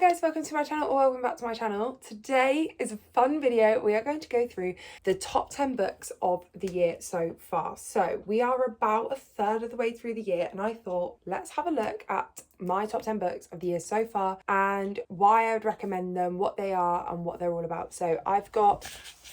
guys, welcome to my channel or welcome back to my channel. Today is a fun video. We are going to go through the top 10 books of the year so far. So we are about a third of the way through the year and I thought let's have a look at my top 10 books of the year so far and why I would recommend them, what they are and what they're all about. So I've got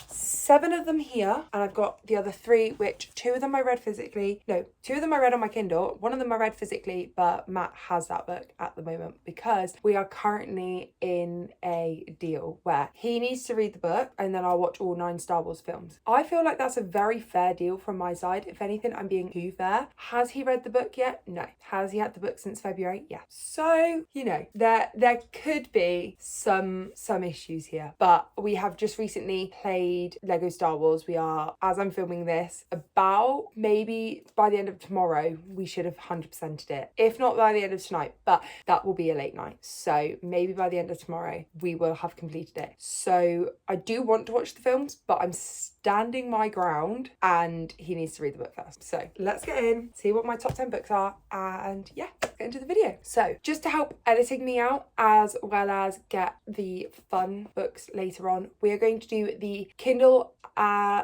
7 of them here and I've got the other 3, which 2 of them I read physically. No, 2 of them I read on my Kindle. 1 of them I read physically, but Matt has that book at the moment because we are currently in a deal where he needs to read the book and then I'll watch all 9 Star Wars films. I feel like that's a very fair deal from my side. If anything, I'm being too fair. Has he read the book yet? No. Has he had the book since February? Yeah. So, you know, there could be some issues here, but we have just recently played Lego Star Wars. We are, as I'm filming this, about maybe by the end of tomorrow, we should have 100%ed it. If not by the end of tonight, but that will be a late night. So maybe by the end of tomorrow, we will have completed it. So I do want to watch the films, but I'm standing my ground and he needs to read the book first. So let's get in, see what my top 10 books are, and yeah, let's get into the video. So just to help editing me out as well as get the fun books later on, we are going to do the Kindle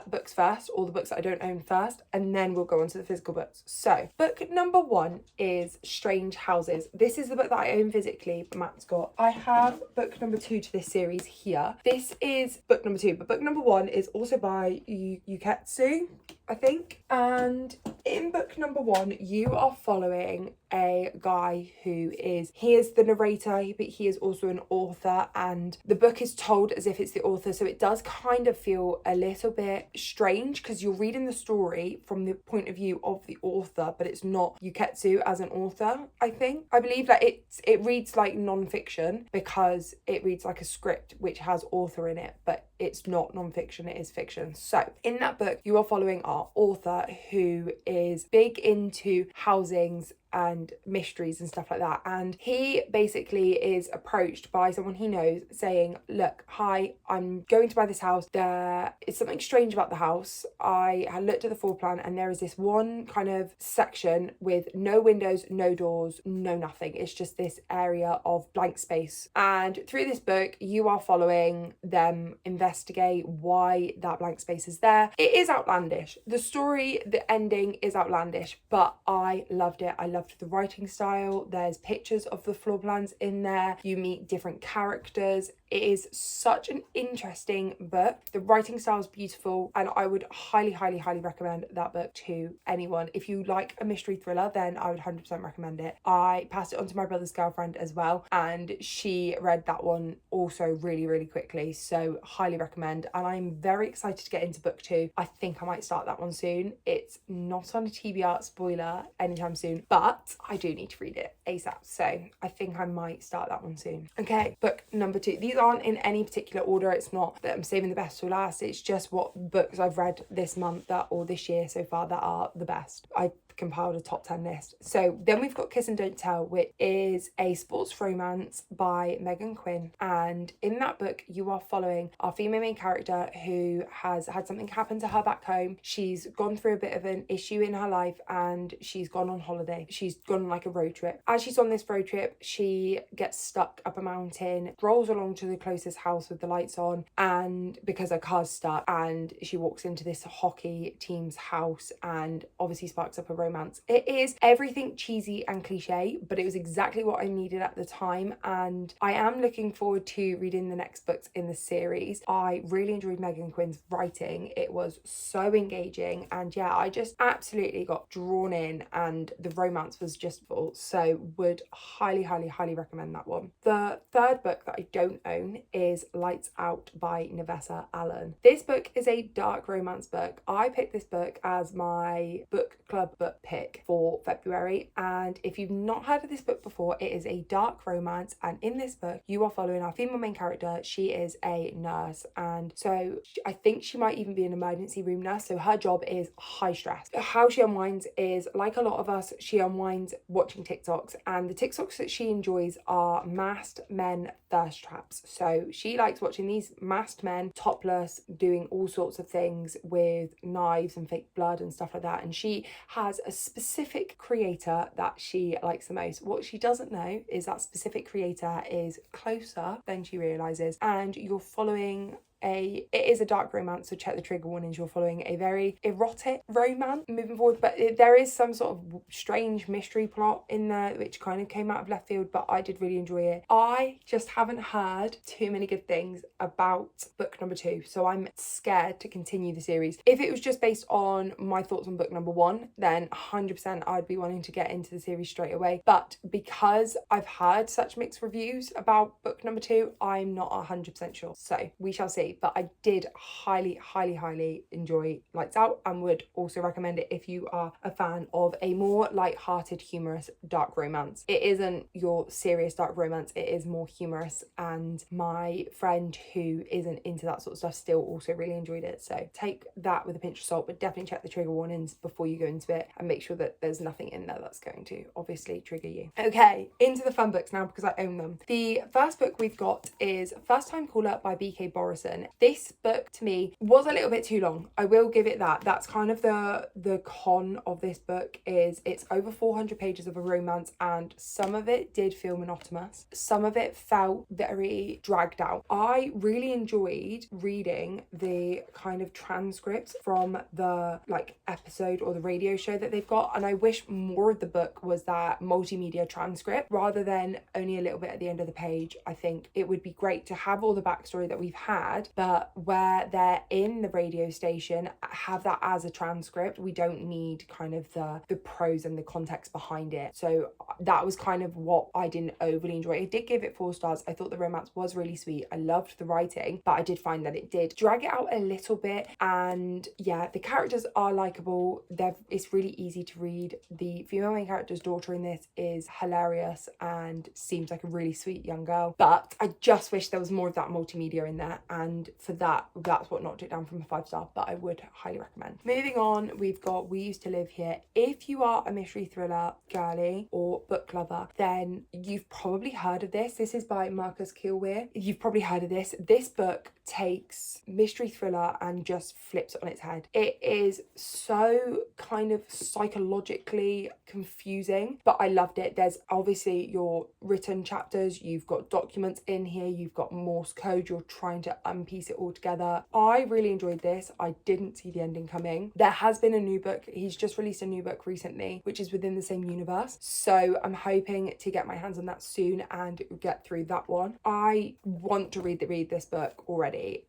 books first, all the books that I don't own first, and then we'll go on to the physical books. So book number 1 is Strange Houses. This is the book that I own physically, but Matt's got. I have book number 2 to this series here. This is book number 2, but book number 1 is also by Yuketsu, I think. And in book number 1, you are following a guy who is the narrator, but he is also an author, and the book is told as if it's the author, so it does kind of feel a little bit strange because you're reading the story from the point of view of the author, but it's not Yuketsu as an author. I believe that it reads like non-fiction because it reads like a script which has author in it, but it's not non-fiction, it is fiction. So in that book, you are following our author who is big into housings and mysteries and stuff like that, and he basically is approached by someone he knows saying, look, hi, I'm going to buy this house. There is something strange about the house. I had looked at the floor plan and there is this one kind of section with no windows, no doors, no nothing. It's just this area of blank space, and through this book you are following them investigate why that blank space is there. It is outlandish. The story, the ending is outlandish, but I loved it. I loved the writing style. There's pictures of the floor plans in there. You meet different characters. It is such an interesting book. The writing style is beautiful and I would highly recommend that book to anyone. If you like a mystery thriller, then I would 100% recommend it. I passed it on to my brother's girlfriend as well and she read that one also really quickly, so highly recommend. And I'm very excited to get into book 2. I think I might start that one soon. It's not on a TBR spoiler anytime soon, but I do need to read it ASAP, so I think I might start that one soon. Okay, book number 2. These aren't in any particular order. It's not that I'm saving the best for last. It's just what books I've read this month or this year so far that are the best. I compiled a top 10 list. So then we've got Kiss and Don't Tell, which is a sports romance by Megan Quinn, and in that book you are following our female main character who has had something happen to her back home. She's gone through a bit of an issue in her life and she's gone on holiday. She's gone on like a road trip. As she's on this road trip, she gets stuck up a mountain, rolls along to the closest house with the lights on, and because her car's stuck, and she walks into this hockey team's house and obviously sparks up a romance. It is everything cheesy and cliche, but it was exactly what I needed at the time, and I am looking forward to reading the next books in the series. I really enjoyed Megan Quinn's writing. It was so engaging, and yeah, I just absolutely got drawn in and the romance was just full, so would highly recommend that one. The third book that I don't own is Lights Out by Navessa Allen. This book is a dark romance book. I picked this book as my book club book pick for February, and if you've not heard of this book before, it is a dark romance, and in this book you are following our female main character. She is a nurse, and so I think she might even be an emergency room nurse, so her job is high stress. How she unwinds is, like a lot of us, she unwinds unwinds watching TikToks, and the TikToks that she enjoys are masked men thirst traps. So she likes watching these masked men topless doing all sorts of things with knives and fake blood and stuff like that, and she has a specific creator that she likes the most. What she doesn't know is that specific creator is closer than she realizes, and you're following it is a dark romance, so check the trigger warnings. You're following a very erotic romance moving forward, but there is some sort of strange mystery plot in there which kind of came out of left field, but I did really enjoy it. I just haven't heard too many good things about book number 2, so I'm scared to continue the series. If it was just based on my thoughts on book number 1, then 100% I'd be wanting to get into the series straight away, but because I've heard such mixed reviews about book number 2, I'm not 100% sure, so we shall see. But I did highly enjoy Lights Out, and would also recommend it if you are a fan of a more light-hearted, humorous dark romance. It isn't your serious dark romance, it is more humorous, and my friend who isn't into that sort of stuff still also really enjoyed it, so take that with a pinch of salt, but definitely check the trigger warnings before you go into it and make sure that there's nothing in there that's going to obviously trigger you. Okay, into the fun books now because I own them. The first book we've got is First Time Caller by B.K. Borison. This book to me was a little bit too long. I will give it that. That's kind of the con of this book, is it's over 400 pages of a romance, and some of it did feel monotonous. Some of it felt very dragged out. I really enjoyed reading the kind of transcripts from the episode or the radio show that they've got, and I wish more of the book was that multimedia transcript rather than only a little bit at the end of the page. I think it would be great to have all the backstory that we've had, but where they're in the radio station, have that as a transcript. We don't need kind of the prose and the context behind it. So that was kind of what I didn't overly enjoy. I did give it 4 stars. I thought the romance was really sweet. I loved the writing, but I did find that it did drag it out a little bit. And yeah, the characters are likable. It's really easy to read. The female main character's daughter in this is hilarious and seems like a really sweet young girl, but I just wish there was more of that multimedia in there, and for that's what knocked it down from a 5-star, but I would highly recommend. Moving on, we've got We Used to Live Here. If you are a mystery thriller girly or book lover, then you've probably heard of this. This is by Marcus Kilweir. You've probably heard of this. This book takes mystery thriller and just flips it on its head. It is so kind of psychologically confusing, but I loved it. There's obviously your written chapters, you've got documents in here, you've got Morse code, you're trying to unpiece it all together. I really enjoyed this. I didn't see the ending coming. There has been a new book. He's just released a new book recently, which is within the same universe. So I'm hoping to get my hands on that soon and get through that one. I want to read this book already.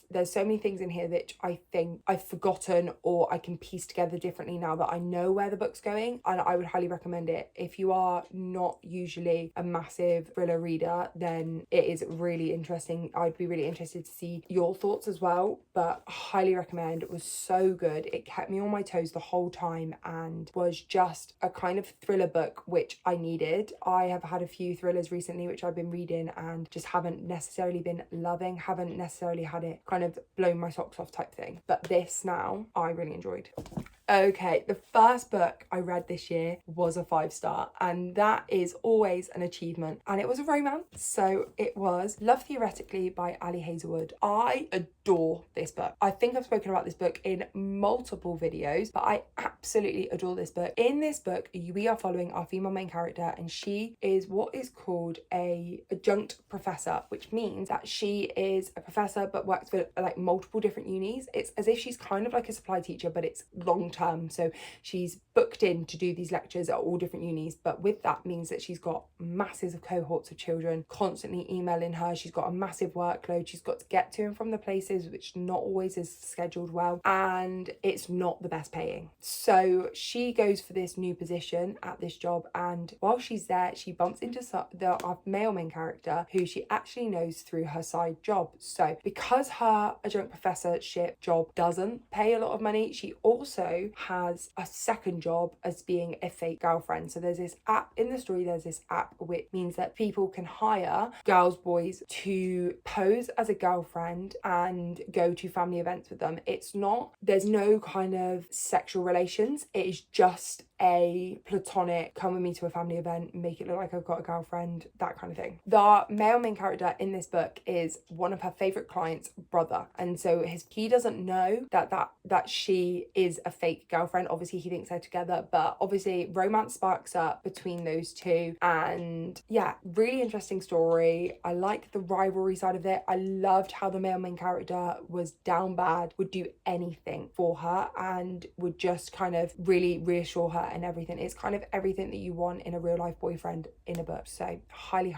There's so many things in here that I think I've forgotten or I can piece together differently now that I know where the book's going, and I would highly recommend it. If you are not usually a massive thriller reader, then it is really interesting. I'd be really interested to see your thoughts as well, but highly recommend. It was so good. It kept me on my toes the whole time and was just a kind of thriller book which I needed. I have had a few thrillers recently which I've been reading and just haven't necessarily been loving, haven't necessarily had it kind of blown my socks off type thing, but this now I really enjoyed. Okay, the first book I read this year was a 5-star, and that is always an achievement, and it was a romance. So it was Love Theoretically by Ali Hazelwood. I adore this book. I think I've spoken about this book in multiple videos, but I absolutely adore this book. In this book, we are following our female main character, and she is what is called a adjunct professor, which means that she is a professor but works for multiple different unis. It's as if she's kind of like a supply teacher, but it's long term. So she's booked in to do these lectures at all different unis, but with that means that she's got masses of cohorts of children constantly emailing her. She's got a massive workload. She's got to get to and from the places, which not always is scheduled well, and it's not the best paying. So she goes for this new position at this job, and while she's there, she bumps into our male main character, who she actually knows through her side job. So because her adjunct professorship job doesn't pay a lot of money, she also has a second job as being a fake girlfriend. So there's this app in the story, which means that people can hire boys to pose as a girlfriend and go to family events with them. There's no kind of sexual relations. It is just a platonic come with me to a family event, make it look like I've got a girlfriend, that kind of thing. The male main character in this book is one of her favorite clients' brother, and so he doesn't know that she is a fake girlfriend. Obviously he thinks they're together, but obviously romance sparks up between those two. And yeah, really interesting story. I like the rivalry side of it. I loved how the male main character was down bad, would do anything for her, and would just kind of really reassure her and everything. It's kind of everything that you want in a real life boyfriend in a book. So highly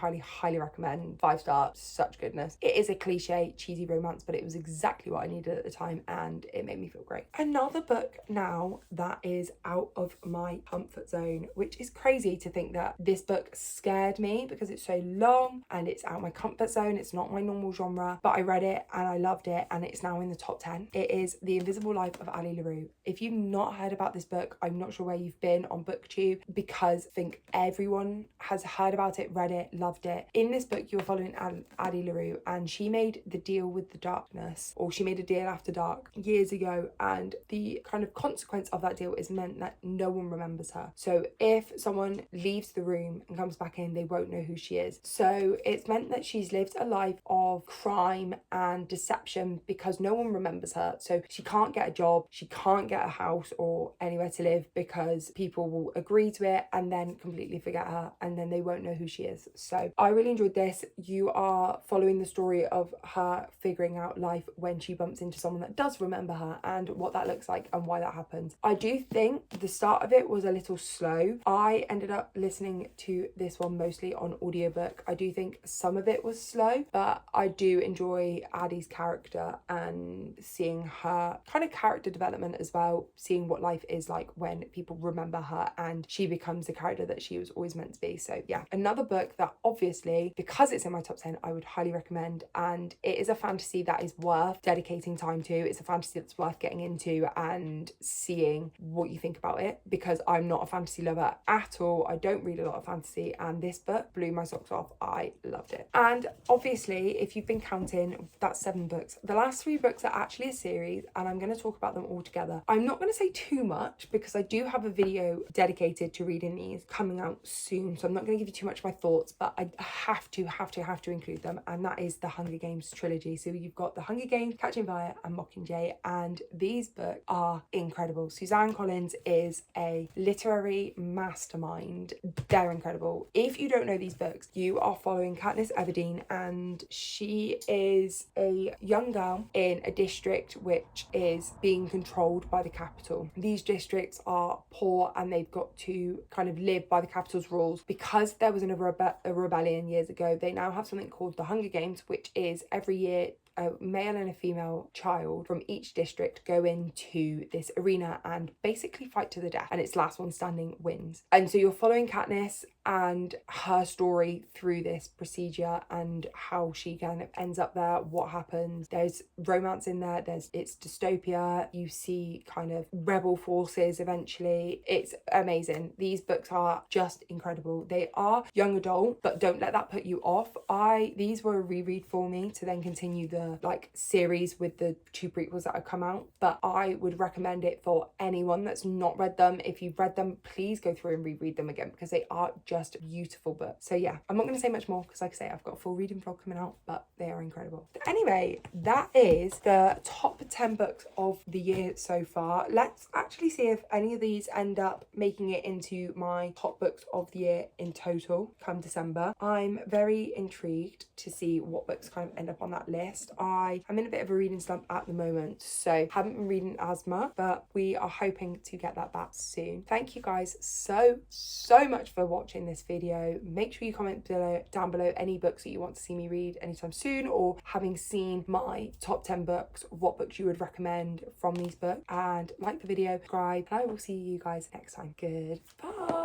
recommend. 5 stars, such goodness. It is a cliche cheesy romance, but it was exactly what I needed at the time, and it made me feel great. Another book now that is out of my comfort zone, which is crazy to think that this book scared me because it's so long and it's out of my comfort zone. It's not my normal genre, but I read it and I loved it, and it's now in the top 10. It is The Invisible Life of Ali LaRue. If you've not heard about this book, I'm not sure where you've been on BookTube, because I think everyone has heard about it, read it, loved it. In this book, you're following Ali LaRue, and she made the deal with the darkness, or she made a deal after dark years ago, and the kind of consequence of that deal is meant that no one remembers her. So if someone leaves the room and comes back in, they won't know who she is. So it's meant that she's lived a life of crime and deception because no one remembers her. So she can't get a job, she can't get a house or anywhere to live because people will agree to it and then completely forget her, and then they won't know who she is. So I really enjoyed this. You are following the story of her figuring out life when she bumps into someone that does remember her, and what that looks like and why that happens. I do think the start of it was a little slow. I ended up listening to this one mostly on audiobook. I do think some of it was slow, but I do enjoy Addie's character and seeing her kind of character development as well, seeing what life is like when people remember her and she becomes the character that she was always meant to be. So yeah, another book that obviously, because it's in my top 10, I would highly recommend, and it is a fantasy that is worth dedicating time to. It's a fantasy that's worth getting into and seeing what you think about it, because I'm not a fantasy lover at all. I don't read a lot of fantasy, and this book blew my socks off. I loved it. And obviously, if you've been counting, that's 7 books. The last 3 books are actually a series, and I'm going to talk about them all together. I'm not going to say too much because I do have a video dedicated to reading these coming out soon, so I'm not going to give you too much of my thoughts, but I have to include them, and that is the Hunger Games trilogy. So you've got the Hunger Games, Catching Fire and Mockingjay, and these books are incredible. Suzanne Collins is a literary mastermind. They're incredible. If you don't know these books, you are following Katniss Everdeen, and she is a young girl in a district which is being controlled by the capital. These districts are poor and they've got to kind of live by the capital's rules. Because there was a rebellion years ago, they now have something called the Hunger Games, which is every year a male and a female child from each district go into this arena and basically fight to the death, and it's last one standing wins. And so you're following Katniss and her story through this procedure and how she kind of ends up there, what happens. There's romance in there, it's dystopia, you see kind of rebel forces eventually. It's amazing. These books are just incredible. They are young adult, but don't let that put you off. These were a reread for me to then continue the series with the 2 prequels that have come out, but I would recommend it for anyone that's not read them. If you've read them, please go through and reread them again, because they are just beautiful books. So yeah, I'm not going to say much more because, like I say, I've got a full reading vlog coming out, but they are incredible. But anyway, that is the top 10 books of the year so far. Let's actually see if any of these end up making it into my top books of the year in total come December. I'm very intrigued to see what books kind of end up on that list. I'm in a bit of a reading slump at the moment, so haven't been reading as much, but we are hoping to get that back soon. Thank you guys so much for watching this video. Make sure you comment down below any books that you want to see me read anytime soon, or having seen my top 10 books, what books you would recommend from these books, and like the video, subscribe, and I will see you guys next time. Goodbye.